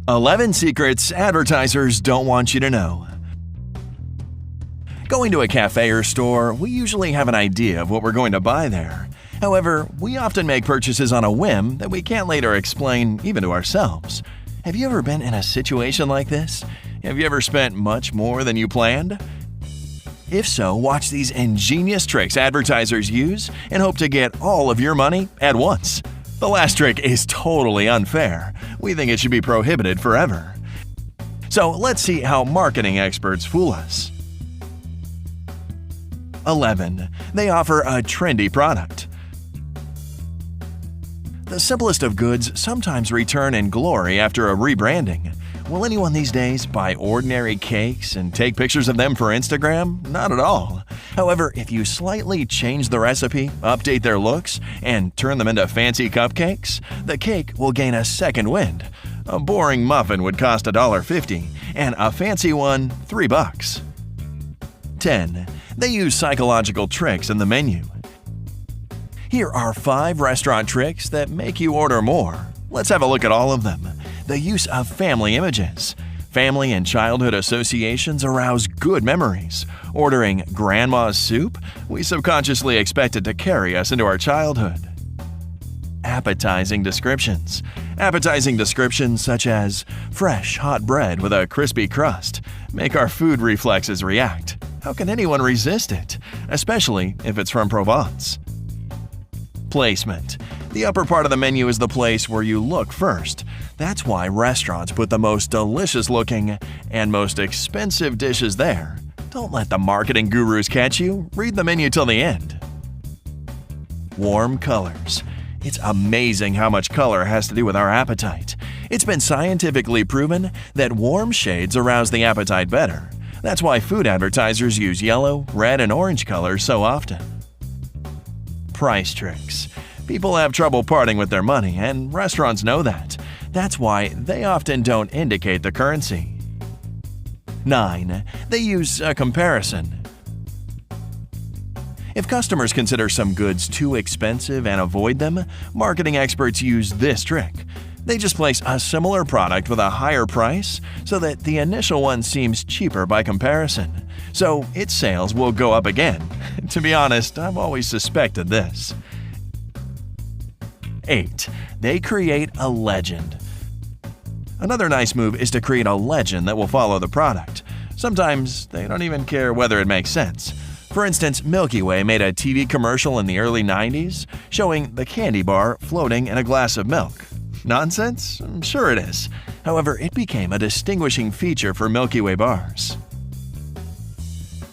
11 secrets advertisers don't want you to know. Going to a cafe or store, we usually have an idea of what we're going to buy there. However, we often make purchases on a whim that we can't later explain even to ourselves. Have you ever been in a situation like this? Have you ever spent much more than you planned? If so, watch these ingenious tricks advertisers use and hope to get all of your money at once. The last trick is totally unfair. We think it should be prohibited forever. So let's see how marketing experts fool us. 11. They offer a trendy product. The simplest of goods sometimes return in glory after a rebranding. Will anyone these days buy ordinary cakes and take pictures of them for Instagram? Not at all. However, if you slightly change the recipe, update their looks, and turn them into fancy cupcakes, the cake will gain a second wind. A boring muffin would cost $1.50, and a fancy one $3. 10. They use psychological tricks in the menu. Here are 5 restaurant tricks that make you order more. Let's have a look at all of them. The use of family images. Family and childhood associations arouse good memories. Ordering grandma's soup, we subconsciously expect it to carry us into our childhood. Appetizing descriptions. Appetizing descriptions such as fresh, hot bread with a crispy crust make our food reflexes react. How can anyone resist it? Especially if it's from Provence. Placement. The upper part of the menu is the place where you look first. That's why restaurants put the most delicious-looking and most expensive dishes there. Don't let the marketing gurus catch you. Read the menu till the end. Warm colors. It's amazing how much color has to do with our appetite. It's been scientifically proven that warm shades arouse the appetite better. That's why food advertisers use yellow, red, and orange colors so often. Price tricks. People have trouble parting with their money, and restaurants know that. That's why they often don't indicate the currency. 9. They use a comparison. If customers consider some goods too expensive and avoid them, marketing experts use this trick. They just place a similar product with a higher price so that the initial one seems cheaper by comparison. So its sales will go up again. To be honest, I've always suspected this. 8. They create a legend. Another nice move is to create a legend that will follow the product. Sometimes they don't even care whether it makes sense. For instance, Milky Way made a TV commercial in the early 90s showing the candy bar floating in a glass of milk. Nonsense? I'm sure it is. However, it became a distinguishing feature for Milky Way bars.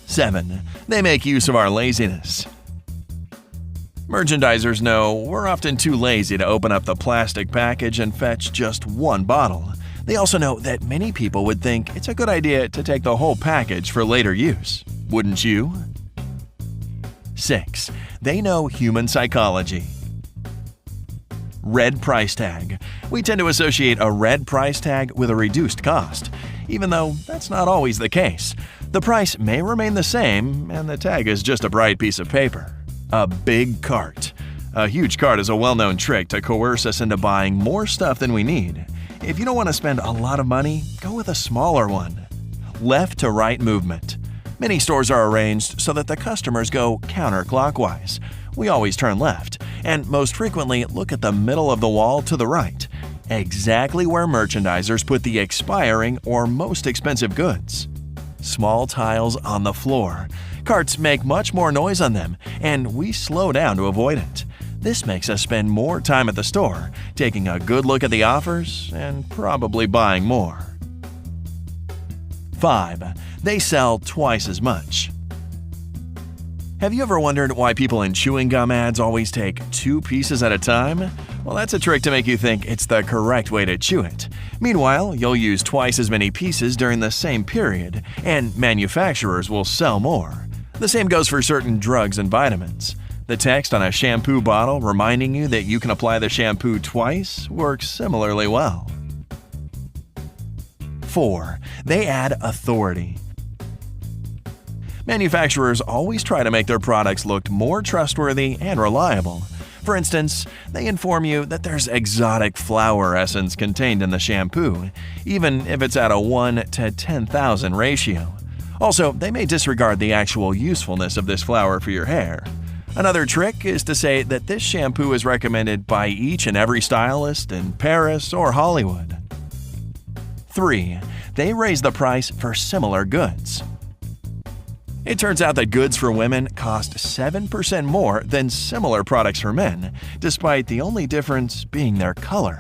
7. They make use of our laziness. Merchandisers know we're often too lazy to open up the plastic package and fetch just one bottle. They also know that many people would think it's a good idea to take the whole package for later use. Wouldn't you? 6. They know human psychology. Red price tag. We tend to associate a red price tag with a reduced cost, even though that's not always the case. The price may remain the same, and the tag is just a bright piece of paper. A big cart. A huge cart is a well-known trick to coerce us into buying more stuff than we need. If you don't want to spend a lot of money, go with a smaller one. Left to right movement. Many stores are arranged so that the customers go counterclockwise. We always turn left, and most frequently look at the middle of the wall to the right, exactly where merchandisers put the expiring or most expensive goods. Small tiles on the floor. Carts make much more noise on them, and we slow down to avoid it. This makes us spend more time at the store, taking a good look at the offers and probably buying more. 5. They sell twice as much. Have you ever wondered why people in chewing gum ads always take 2 pieces at a time? Well, that's a trick to make you think it's the correct way to chew it. Meanwhile, you'll use twice as many pieces during the same period, and manufacturers will sell more. The same goes for certain drugs and vitamins. The text on a shampoo bottle reminding you that you can apply the shampoo twice works similarly well. 4. They add authority. Manufacturers always try to make their products look more trustworthy and reliable. For instance, they inform you that there's exotic flower essence contained in the shampoo, even if it's at a 1 to 10,000 ratio. Also, they may disregard the actual usefulness of this flower for your hair. Another trick is to say that this shampoo is recommended by each and every stylist in Paris or Hollywood. 3. They raise the price for similar goods. It turns out that goods for women cost 7% more than similar products for men, despite the only difference being their color.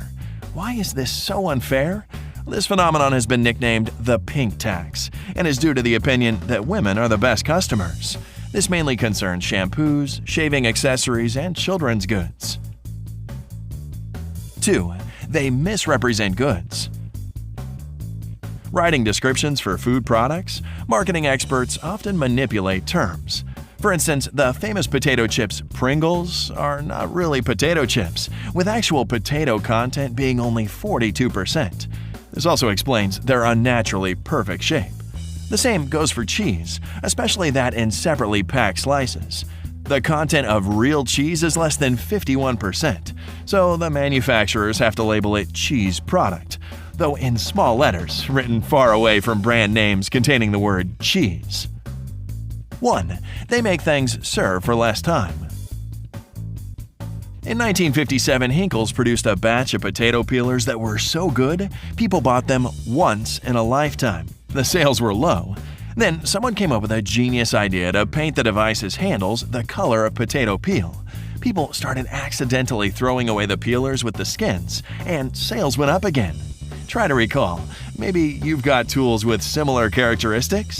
Why is this so unfair? This phenomenon has been nicknamed the pink tax and is due to the opinion that women are the best customers. This mainly concerns shampoos, shaving accessories, and children's goods. 2. They misrepresent goods. Writing descriptions for food products, marketing experts often manipulate terms. For instance, the famous potato chips Pringles are not really potato chips, with actual potato content being only 42%. This also explains their unnaturally perfect shape. The same goes for cheese, especially that in separately packed slices. The content of real cheese is less than 51%, so the manufacturers have to label it cheese product, though in small letters, written far away from brand names containing the word cheese. 1. They make things serve for less time. In 1957, Hinkle's produced a batch of potato peelers that were so good, people bought them once in a lifetime. The sales were low. Then someone came up with a genius idea to paint the device's handles the color of potato peel. People started accidentally throwing away the peelers with the skins, and sales went up again. Try to recall. Maybe you've got tools with similar characteristics?